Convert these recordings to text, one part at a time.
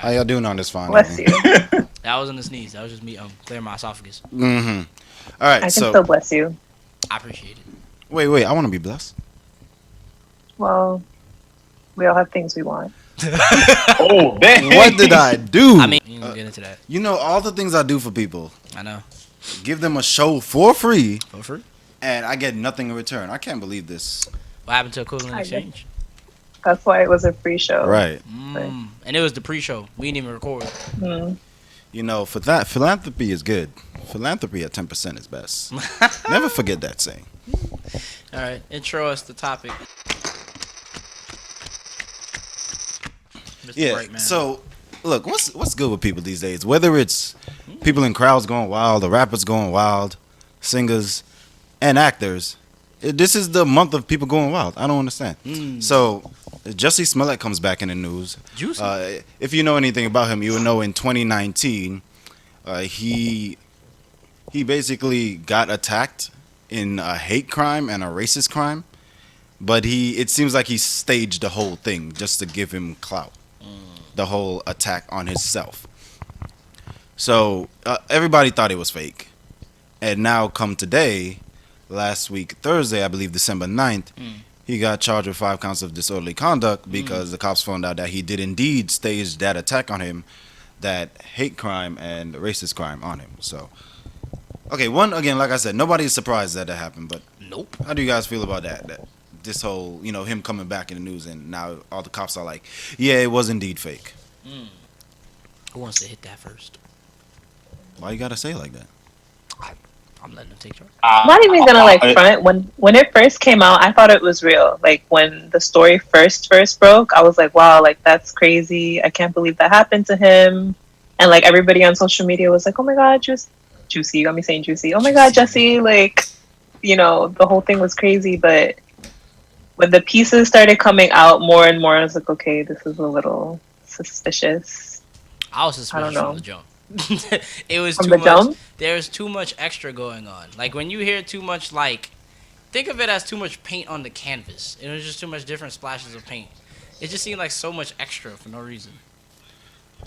How y'all doing on this fine Bless evening? you. That wasn't a sneeze. That was just me clearing my esophagus. Mm-hmm. All right, I can so still bless you. I appreciate it. wait. I want to be blessed. Well, we all have things we want. Oh, damn. What did I do? I mean, you can get into that. You know all the things I do for people. I know. Give them a show for free, For free. and I get nothing in return. I can't believe this. What happened to equivalent I exchange? That's why it was a free show. Right. And it was the pre-show. We didn't even record. Mm. You know, for that, philanthropy is good. Philanthropy at 10% is best. Never forget that saying. All right. Intro us the topic. Mr. Yeah. Brightman. So, look, what's good with people these days? Whether it's people in crowds going wild, the rappers going wild, singers, and actors. This is the month of people going wild. I don't understand. So, Jussie Smollett comes back in the news. Juicy. If you know anything about him, you would know in 2019, he basically got attacked in a hate crime and a racist crime. But it seems like he staged the whole thing just to give him clout. The whole attack on himself. So everybody thought it was fake. And now come today, last week, Thursday, I believe December 9th, he got charged with 5 counts of disorderly conduct because the cops found out that he did indeed stage that attack on him, that hate crime and racist crime on him. So, okay, again, like I said, nobody is surprised that happened, but Nope. how do you guys feel about that this whole, him coming back in the news and now all the cops are like, yeah, it was indeed fake. Who wants to hit that first? Why you gotta say it like that? I'm letting them take charge. I'm not even gonna front. When it first came out, I thought it was real. Like when the story first broke, I was like, wow, like that's crazy. I can't believe that happened to him. And like everybody on social media was like, oh my god, Juicy, you got me saying Juicy. Oh my god, Jussie, like, the whole thing was crazy. But when the pieces started coming out more and more, I was like, okay, this is a little suspicious. I was suspicious from the jump. It was From too the much. jump? There's too much extra going on. Like when you hear too much, like think of it as too much paint on the canvas. It was just too much different splashes of paint. It just seemed like so much extra for no reason.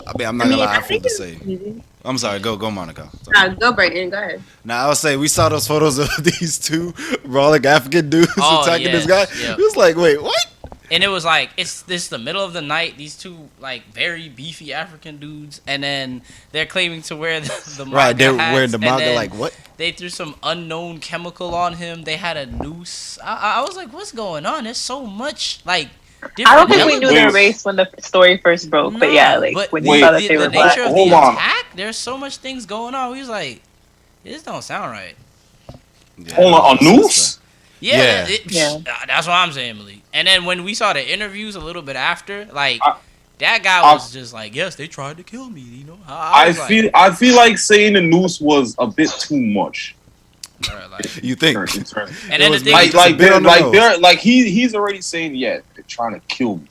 I mean, I'm not gonna lie, I feel the same. I'm sorry, go Monica. Go Brayton, go ahead. Now I would say we saw those photos of these two brawling African dudes attacking this guy. Yep. It was like, wait, what? And it was like this the middle of the night. These two like very beefy African dudes, and then they're claiming to wear the MAGA Right, they're hats, wearing the and MAGA. then Like what? They threw some unknown chemical on him. They had a noose. I was like, what's going on? There's so much like. I don't think we knew their race when the story first broke, but yeah, like when you saw that they were black. nature of the attack, there's so much things going on. We was like, this don't sound right. Yeah, Hold on, a noose? Yeah. Yeah. That's what I'm saying, Malik. And then when we saw the interviews a little bit after, like that guy was just like, yes, they tried to kill me. I feel like saying the noose was a bit too much. You think? And then the thing, he's already saying, yeah, they're trying to kill me.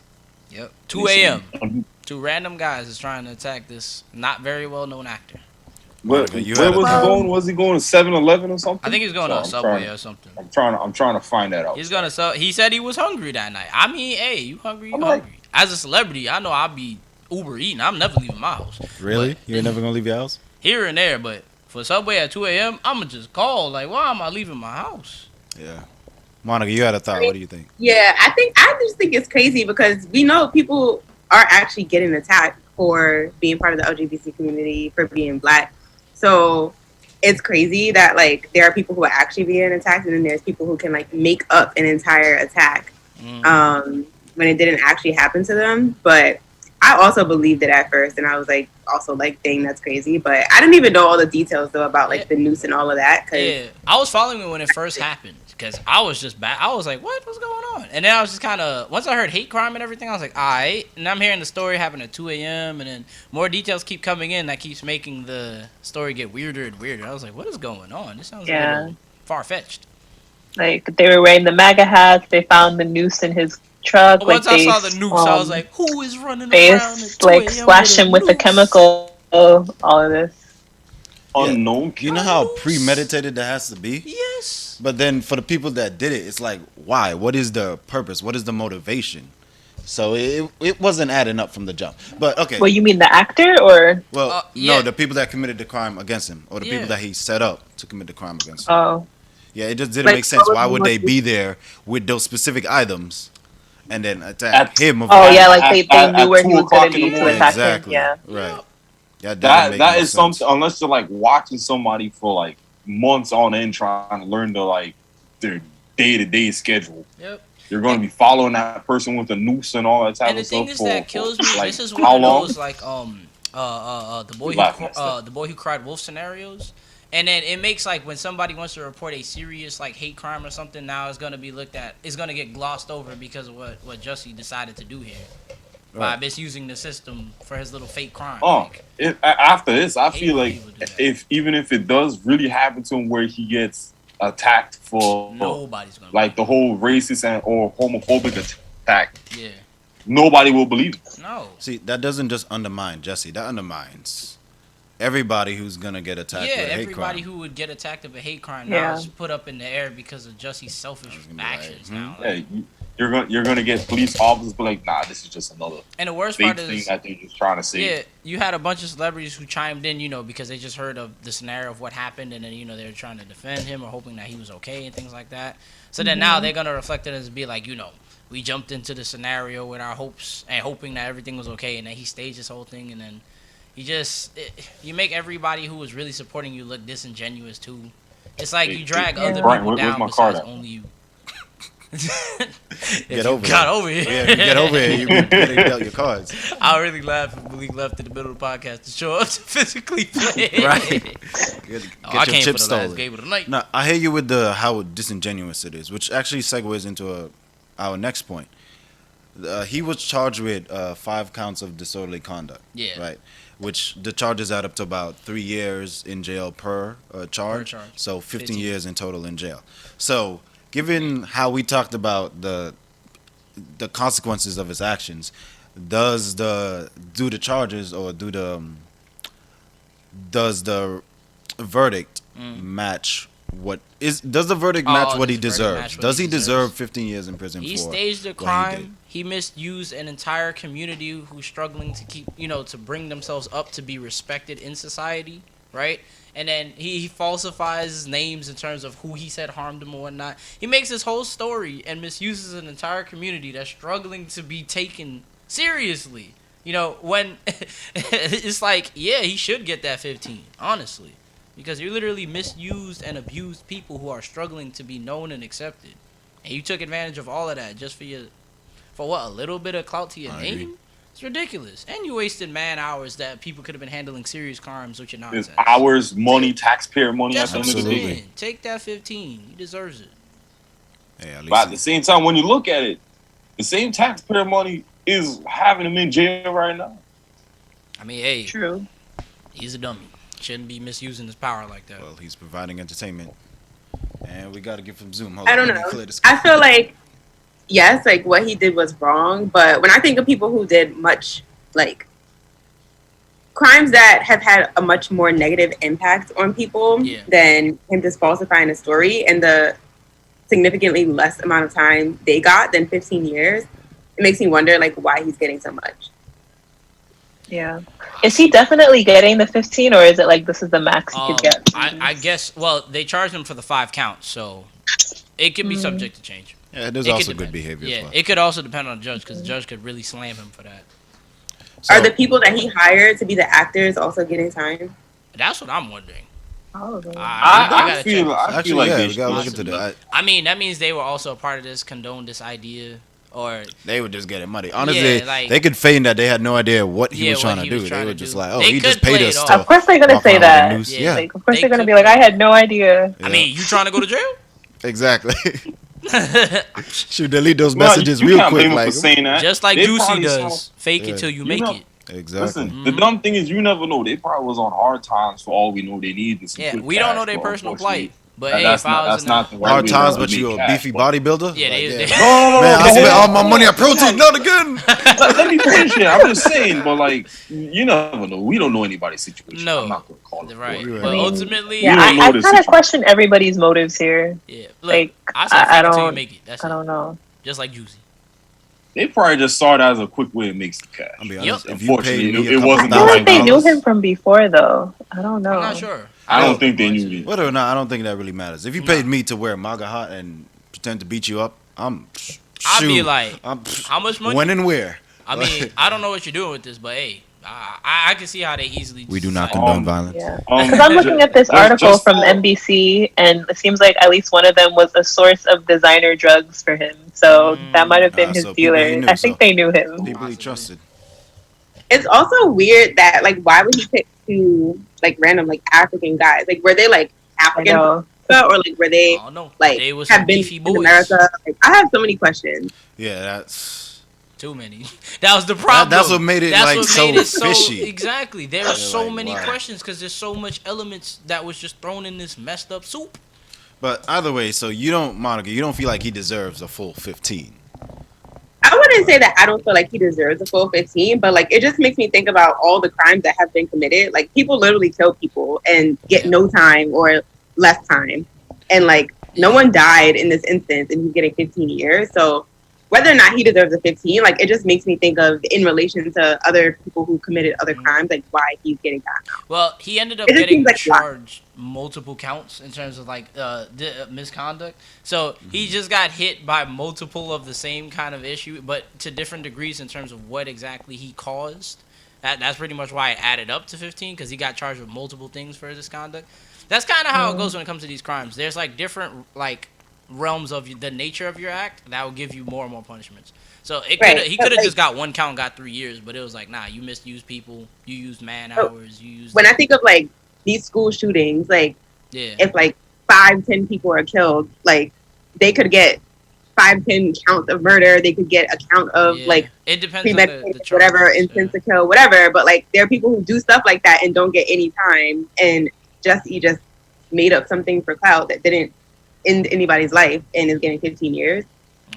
Yep. 2 a.m. Two random guys is trying to attack this not very well known actor. Where was he going? Was he going to 7-Eleven or something? I think he was going to a Subway or something. I'm trying to find that out. He's gonna sell. He said he was hungry that night. I mean, hey, you hungry? You hungry? As a celebrity, I know I'll be Uber eating. I'm never leaving my house. Really? But You're never gonna leave your house? Here and there, but for Subway at 2 a.m., I'ma just call. Like, why am I leaving my house? Yeah. Monica, you had a thought. What do you think? Yeah, I just think it's crazy because we know people are actually getting attacked for being part of the LGBT community, for being black. So it's crazy that like there are people who are actually being attacked, and then there's people who can like make up an entire attack when it didn't actually happen to them. But I also believed it at first, and I was like, also like, dang, that's crazy. But I didn't even know all the details though about like the noose and all of that. Yeah, I was following it when it first happened because I was just back. I was like, what's going on? And then I was just kind of, once I heard hate crime and everything, I was like, all right. And I'm hearing the story happened at 2 a.m. and then more details keep coming in that keeps making the story get weirder and weirder. I was like, what is going on? This sounds a little far-fetched. Like they were wearing the MAGA hats. They found the noose in his truck. Once like I saw the noose, I was like, who is running around at 2 like splash him with a chemical. All of this. Unknown. You know how premeditated that has to be? Yes. But then for the people that did it, it's like, why? What is the purpose? What is the motivation? So it wasn't adding up from the jump. But okay. Well, you mean the actor or? Well, yeah. no, the people that committed the crime against him, or the people that he set up to commit the crime against him. Oh, Yeah, it just didn't Like, make sense. what Why was would the they motive? be there with those specific items and then attack him? oh yeah, like they at knew where 2 he was o'clock gonna in the be to morning. attack Exactly. him. Yeah. Right. That doesn't That make that no is sense. something, unless you're like watching somebody for like months on end trying to learn their day-to-day schedule. Yep. You're going to be following that person with a noose and all that type And the of stuff thing is for that kills me. like, This is how one of long? those like the boy who cried wolf scenarios. And then it makes like when somebody wants to report a serious like hate crime or something, now it's gonna be looked at. It's gonna get glossed over because of what Jussie decided to do here by Right. misusing the system for his little fake crime. Oh, Like, after this, I hate feel when like people do that. if it does really happen to him where he gets attacked for nobody's gonna like the whole racist and or homophobic attack, yeah. nobody will believe it. No. See, that doesn't just undermine Jussie. That undermines everybody who's gonna get attacked Yeah, with a hate everybody crime. who would get attacked of a hate crime Yeah. now is put up in the air because of Jussie's selfish gonna be like, actions now. Yeah, you're gonna get police officers be like, nah, this is just another And the worst big part thing is, that they're just trying to say. yeah, you had a bunch of celebrities who chimed in, because they just heard of the scenario of what happened, and then they were trying to defend him or hoping that he was okay and things like that. So then now they're gonna reflect it as be like, we jumped into the scenario with our hopes and hoping that everything was okay, and then he staged this whole thing, and then you make everybody who was really supporting you look disingenuous too. It's like you drag other Brian, people where's down my card besides at? only you. Get over got it. over here. Yeah, if you get over here, you can dealt your cards. I really laugh if Malik left in the middle of the podcast to show up to physically play. Right. Get I your came chip for the stolen. last game of the night. No, I hear you with how disingenuous it is, which actually segues into our next point. He was charged with 5 counts of disorderly conduct. Yeah. Right. Which the charges add up to about 3 years in jail per charge. charge. So 15 15. years in total in jail. So given how we talked about the consequences of his actions, does the charges or does the verdict match what is? Does the verdict match what he does the verdict deserves? match what Does he he deserves? deserve 15 years in prison He for staged a what he did? crime. He misused an entire community who's struggling to keep, to bring themselves up to be respected in society, right? And then he falsifies names in terms of who he said harmed him and whatnot. He makes this whole story and misuses an entire community that's struggling to be taken seriously. When it's like, yeah, he should get that 15, honestly. Because you literally misused and abused people who are struggling to be known and accepted. And you took advantage of all of that just for what, a little bit of clout to your I name? agree. It's ridiculous. And you wasted man hours that people could have been handling serious crimes with your There's nonsense. hours, money, taxpayer money at That's the what end I'm of the day. Absolutely. saying. Take that 15. He deserves it. Hey, at least But at the same time, when you look at it, the same taxpayer money is having him in jail right now. I mean, hey, true. he's a dummy. Shouldn't be misusing his power like that. well, he's providing entertainment, and we got to give him Zoom. Hold I on, don't let me know. clear this- I feel like, yes, like what he did was wrong, but when I think of people who did much, like, crimes that have had a much more negative impact on people Yeah. than him just falsifying a story and the significantly less amount of time they got than 15 years, it makes me wonder, like, why he's getting so much. Yeah. Is he definitely getting the 15, or is it like this is the max he could get? I guess, well, they charged him for the 5 counts, so it could be subject to change. Yeah, there's It also could good depend. behavior Yeah, as well. it could also depend on the judge, because the judge could really slam him for that. So, Are the people that he hired to be the actors also getting time? That's what I'm wondering. Probably. I I gotta feel check. I actually, feel like yeah, they we got to look should into that. I mean, that means they were also a part of this, condoned this idea, or They were just getting money. Honestly, Yeah, like- they could feign that they had no idea what he Yeah, was what trying he to was do. trying They were to just do. like, oh, They he just could paid play us it to. off. Of course they're gonna walk say around with a that. noose. Yeah. Yeah, Like, of course They they're gonna could be like, play I had no idea. I mean, you trying to go to jail? exactly. Should delete those Well, messages you real can't quick. blame him Like, for saying that. Just like They Juicy probably does. saw- Fake Yeah. it till you You make know- it. exactly. Listen, the dumb thing is you never know. They probably was on hard times for all we know. They needed some Yeah, good we don't cash, know their but personal unfortunately, plight. But hey, that's if I was that's in not the right Hard way times, to but make you a cash, beefy but- bodybuilder. Yeah, Like, they- No, Man, I but spent hold all my on. money on protein. Not again. Let me finish it. I'm just saying, but like, you never know. We don't know anybody's situation. No. I'm not gonna call it. right. for it. But mean, ultimately, Yeah, You don't know I the kind of situation. question everybody's motives here. yeah. Look, Like, I say I fake it till you don't- make it. That's I it. don't know. Just like Juicy. They probably just saw it as a quick way to make some cash. I'll be Yep. honest. If you paid Unfortunately, me it a couple wasn't I feel the like right they knew dollars, him from before, though. I don't know. I'm not sure. I don't know think they much. knew it. whether or not, I don't think that really matters. If you paid me to wear MAGA hat and pretend to beat you up, I'd be shoot, like, I'm, how much money? when and where? I mean, I don't know what you're doing with this, but hey, I can see how they easily. We do not decide- condone violence. Yeah. Um, Because I'm looking at this just- article just from for- NBC, and it seems like at least one of them was a source of designer drugs for him. So that might have been his so people he dealer. knew, I think so. they knew him. People he Possibly. trusted. It's also weird that like why would he pick two like random like African guys? Like were they like I African know. or like were I they don't know. like They was some have been beefy in boys. America? Like, I have so many questions. Yeah, that's Too many. That was the problem. that's what made it, That's like, what so made it so fishy. exactly. There are You're so like, many wow. questions because there's so much elements that was just thrown in this messed up soup. But either way, so you don't, Monica, you don't feel like he deserves a full 15. I wouldn't say that I don't feel like he deserves a full 15, but like it just makes me think about all the crimes that have been committed. Like people literally kill people and get Yeah. no time or less time. And like no one died in this instance and he's getting 15 years. So whether or not he deserves a 15, like it just makes me think of in relation to other people who committed other crimes, like why he's getting that. Well, he ended up It just getting seems like a lot. charged multiple counts in terms of like misconduct. So he just got hit by multiple of the same kind of issue, but to different degrees in terms of what exactly he caused. That's pretty much why it added up to 15 because he got charged with multiple things for his conduct. That's kind of how it goes when it comes to these crimes. There's like different like realms of the nature of your act that will give you more and more punishments. So he Right, could but, have like- just got one count and got 3 years, but it was like, nah, you misused people, you used man hours, you used When I think of like these school shootings, like yeah. if like 5-10 people are killed, like they could get 5-10 counts of murder. They could get a count of Yeah. like it depends on premeditated, the whatever, charges, intent to kill, whatever. But like there are people who do stuff like that and don't get any time. And Jussie just made up something for clout that didn't end anybody's life and is getting 15 years.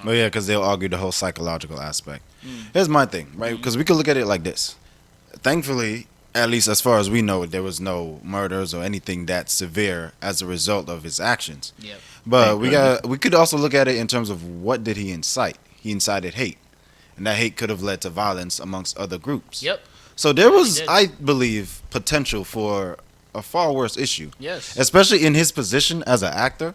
Oh yeah, because they'll argue the whole psychological aspect. Mm. Here's my thing, right? Because we could look at it like this. Thankfully, at least as far as we know, there was no murders or anything that severe as a result of his actions. Yep. But we could also look at it in terms of what did he incite? He incited hate, and that hate could have led to violence amongst other groups. Yep. So there was, did. I believe, potential for a far worse issue, Yes. especially in his position as an actor.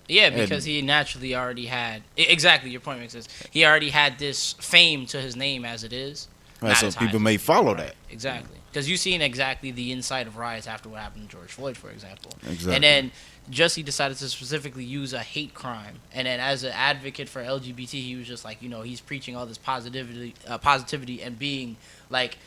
Yeah, because he naturally already had exactly your point makes sense. He already had this fame to his name as it is. Right, Not so as high people as- may follow that. Exactly. Because you've seen exactly the inside of riots after what happened to George Floyd, for example. Exactly. And then Jussie decided to specifically use a hate crime. And then as an advocate for LGBT, he was just like, he's preaching all this positivity and being like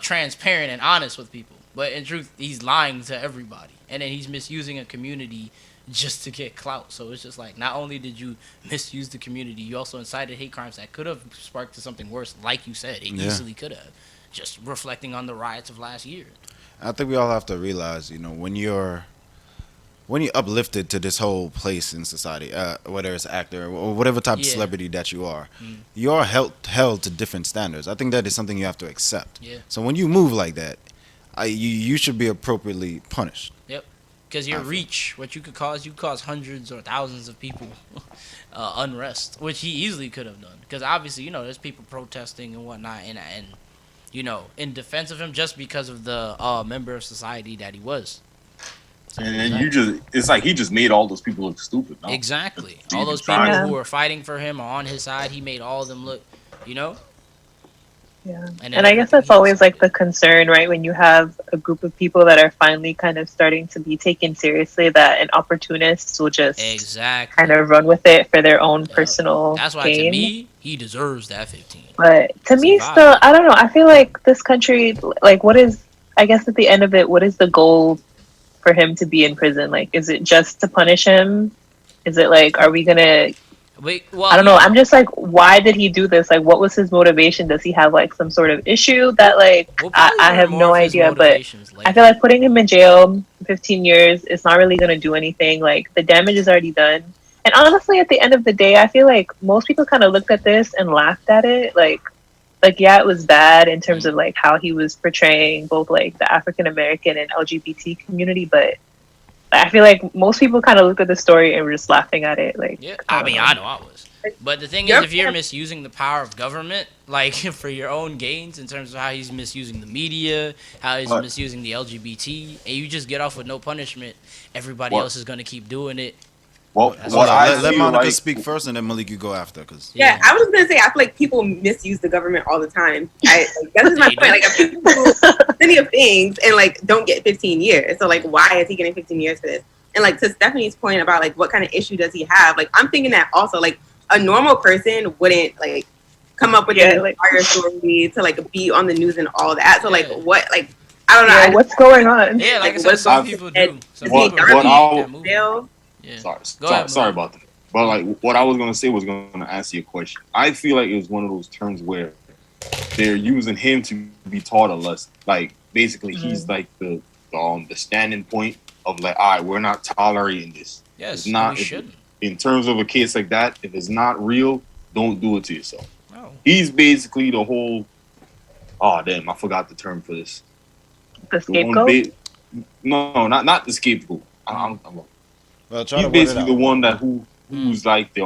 transparent and honest with people. But in truth, he's lying to everybody. And then he's misusing a community just to get clout. So it's just like, not only did you misuse the community, you also incited hate crimes that could have sparked to something worse. Like you said, it Yeah. easily could have. Just reflecting on the riots of last year. I think we all have to realize, when you're uplifted to this whole place in society, whether it's actor or whatever type of Yeah. celebrity that you are, you are held to different standards. I think that is something you have to accept. Yeah. So when you move like that, you should be appropriately punished. Because your reach, what you could cause hundreds or thousands of people unrest, which he easily could have done. Because obviously, there's people protesting and whatnot, and in defense of him just because of the member of society that he was. So, And then it's like he just made all those people look stupid. No? exactly. He All even those people tried. who were fighting for him are on his side. He made all of them look, Yeah. And And I guess that's always like the concern, right? When you have a group of people that are finally kind of starting to be taken seriously, that an opportunist will just exactly. kind of run with it for their own personal That's why gain. to me, he deserves that 15. But to me, Survive. still, I don't know. I feel like this country, like, I guess at the end of it, what is the goal for him to be in prison? Like, is it just to punish him? Is it like, are we going to, I don't know. I'm just like, why did he do this? Like, what was his motivation? Does he have like some sort of issue that like, We'll probably I learn have more no of his idea, but motivations later. I feel like putting him in jail 15 years is not really going to do anything. Like, the damage is already done. And honestly, at the end of the day, I feel like most people kind of looked at this and laughed at it. Like, yeah, it was bad in terms of like how he was portraying both like the African American and LGBT community, but I feel like most people kind of looked at the story and were just laughing at it. Like, Yeah, I I don't mean, know. I know I was. But the thing Yep. is, if you're misusing the power of government, like for your own gains, in terms of how he's misusing the media, how he's What? misusing the LGBT, and you just get off with no punishment, everybody What? else is gonna keep doing it. Well, That's what what I let feel Monica like, speak first, and then Malik, you go after. Cause Yeah, I was just gonna say I feel like people misuse the government all the time. That's just my They point. do. Like people do plenty of things and like don't get 15 years. So like, why is he getting 15 years for this? And like to Stephanie's point about like what kind of issue does he have? Like I'm thinking that also like a normal person wouldn't like come up with an entire story to like be on the news and all that. So like what like I don't know. Yeah, what's going on? Yeah, like I Like, said, what's some the- people do. Some What- people what really I'll- make that movie. Bill? Yeah. sorry ahead, sorry Malik. about that. But like what I was gonna say was gonna answer your question. I feel like it was one of those terms where they're using him to be taught a lesson. Like basically, he's like the standing point of like, all right, we're not tolerating this. Yes, It's not. we shouldn't. In terms of a case like that, if it's not real, don't do it to yourself. No. He's basically the whole. Oh damn! I forgot the term for this. The The one scapegoat? no, not the scapegoat. I'm well, try he's to word it basically out. the one that who's like the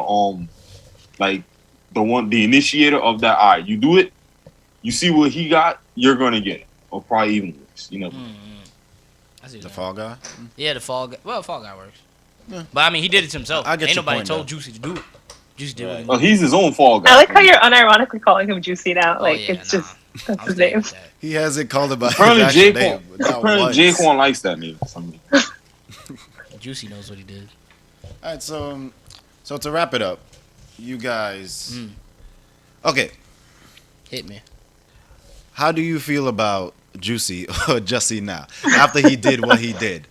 like the initiator of that. All right, you do it. You see what he got, you're gonna get it, or probably even worse. You know. I see The that. Fall Guy. Yeah, the Fall Guy. Well, Fall Guy works. Yeah. But I mean, he did it to himself. I get Ain't your nobody point, told though. Jussie to do it. Jussie did what he Right. Well, wanted. he's his own fall guy. I like how you're unironically calling him Juicy now. Oh, Like yeah, it's nah. just that's I'm his staying name. with that. He hasn't called it by his Apparently, actual name. but not Apparently, once. Jaquan likes that name for some reason. Jussie knows what he did. All right, so to wrap it up, you guys. Okay, Hit me. how do you feel about Jussie or Jussie now after he did what he did?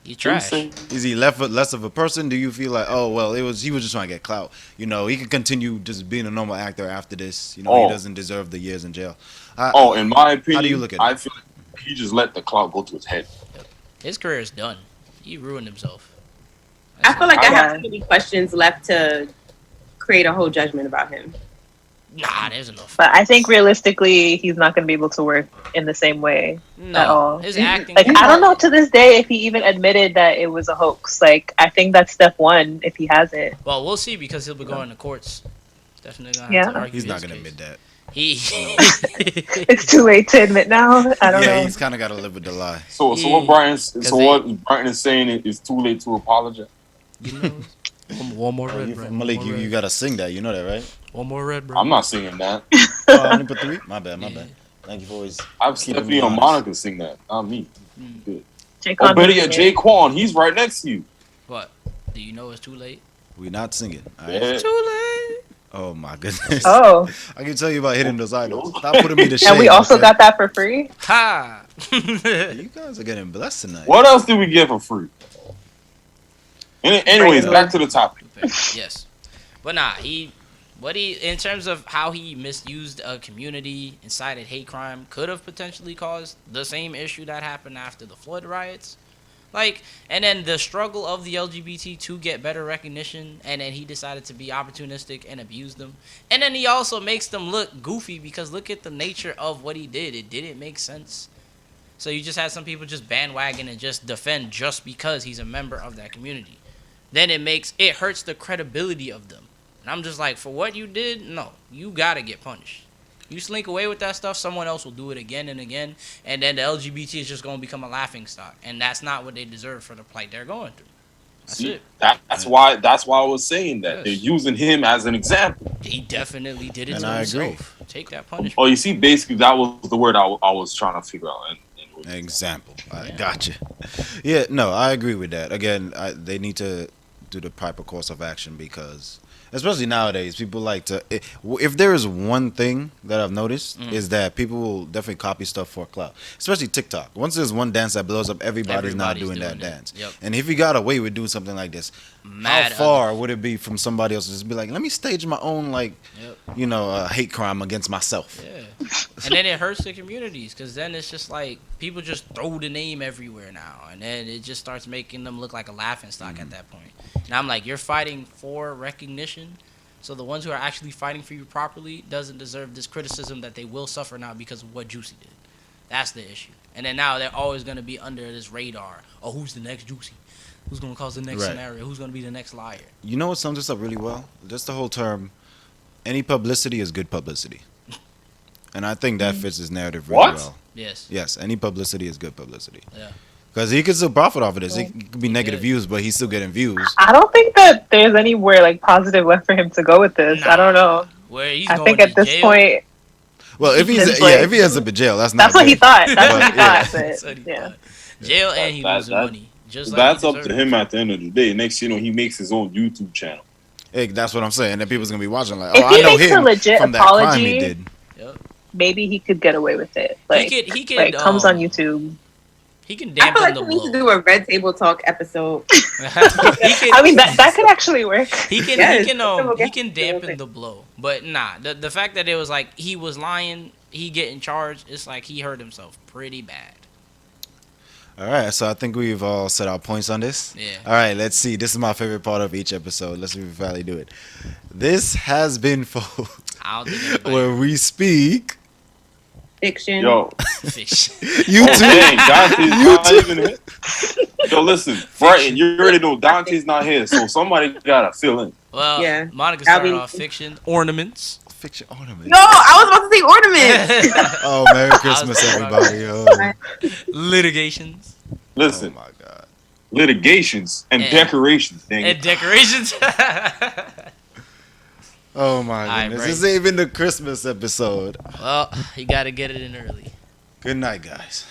He trash. Is he less of a person? Do you feel like, oh well, he was just trying to get clout? You know, he could continue just being a normal actor after this. You know, he doesn't deserve the years in jail. In my opinion, how do you look at it? I feel like he just let the clout go to his head. His career is done. He ruined himself. I feel like I Yeah. have too many questions left to create a whole judgment about him. Nah, there's enough. But I think realistically, he's not going to be able to work in the same way No, at all. his acting. Like I don't know to this day if he even admitted that it was a hoax. Like I think that's step one if he hasn't. Well, we'll see because he'll be going to courts. Definitely gonna have Yeah. to argue He's not his gonna case. admit that. He. It's too late to admit now. I don't Yeah, know. he's kind of got to live with the lie. So Yeah. what they- Brian is saying is too late to apologize. You know, one more red, bro. Malik, you got to sing that. You know that, right? One more red, bro. I'm not singing that. Oh, I only put 3. My bad. Yeah. Thank you for always. I've Keeping Stephanie me and honest. Monica sing that, not me. Good. Jake Oh, better Connor's yet, in it. Jaquan, he's right next to you. What? Do you know it's too late? We not singing. All right? Yeah. Too late. Oh my goodness. Oh, I can tell you about hitting those idols. Stop putting me to shame. and we also okay? got that for free. Ha! You guys are getting blessed tonight. What else did we get for free? Anyways, back to the topic. Yes, but nah, in terms of how he misused a community, incited hate crime, could have potentially caused the same issue that happened after the Floyd riots. Like, and then the struggle of the LGBT to get better recognition, and then he decided to be opportunistic and abuse them. And then he also makes them look goofy because look at the nature of what he did. It didn't make sense. So you just had some people just bandwagon and just defend just because he's a member of that community. Then it hurts the credibility of them. And I'm just like, for what you did, no, you gotta get punished. You slink away with that stuff, someone else will do it again and again, and then the LGBT is just gonna become a laughing stock, and that's not what they deserve for the plight they're going through. That's See, it. that's why I was saying that Yes. they're using him as an example. He definitely did it And to I agree. himself. Take that punishment. Oh, you see, basically that was the word I was trying to figure out. Example. I Yeah. gotcha. Yeah, no, I agree with that. Again, they need to do the proper course of action because, especially nowadays, people like to. If there is one thing that I've noticed is that people will definitely copy stuff for clout, especially TikTok. Once there's one dance that blows up, everybody's now Everybody's doing that doing it. dance. Yep. And if you got away with doing something like this, Mad how far would it be from somebody else to just be like, let me stage my own Yep. hate crime against myself? Yeah. And then it hurts the communities because then it's just like people just throw the name everywhere now. And then it just starts making them look like a laughing stock at that point. And I'm like, you're fighting for recognition. So the ones who are actually fighting for you properly doesn't deserve this criticism that they will suffer now because of what Jussie did. That's the issue. And then now they're always going to be under this radar. Oh, who's the next Jussie? Who's going to cause the next Right. scenario? Who's going to be the next liar? You know what sums this up really well? Just the whole term Any publicity is good publicity, and I think that fits his narrative really well. Yes. Yes, any publicity is good publicity. Yeah. Because he could still profit off of this. It could be negative views, but he's still getting views. I don't think that there's anywhere like positive left for him to go with this. I don't know. Where he's I going think at to this jail. point, Well, if he's It's like- if he ends up in jail, that's not. that's what he good. thought. That's what he But, yeah. thought. That's what But, he yeah. thought. Jail and he losing money. Just like That's he up to deserved. him at the end of the day. Next, you know, he makes his own YouTube channel. Hey, that's what I'm saying. And then people's gonna be watching like, If oh, he I know makes a him legit from that crime he apology, did. maybe he could get away with it. Like, he could, like comes on YouTube. He can I dampen feel like the we need to blow. do a Red Table Talk episode. he can, I mean, that could actually work. He can Yes, he okay. can dampen the blow, but nah. The fact that it was like he was lying, he getting charged. It's like he hurt himself pretty bad. All right, so I think we've all set our points on this. Yeah. All right, let's see. This is my favorite part of each episode. Let's see if we finally do it. This has been I don't think anybody where we speak. Fiction. Yo, fish. You too. dang, Dante's You not too. even here. Yo, listen, Brighton, you already know Dante's not here, so somebody gotta fill in. Well, Yeah. Monica That'll started be- off fiction ornaments. Fiction ornament. No, I was about to say ornaments. Oh, Merry Christmas, everybody. Oh, Litigations oh Listen, my God. litigations and Yeah. decorations, dang and it. decorations. Oh my right, goodness. Bray. This ain't even the Christmas episode. Well, you gotta get it in early. Good night, guys.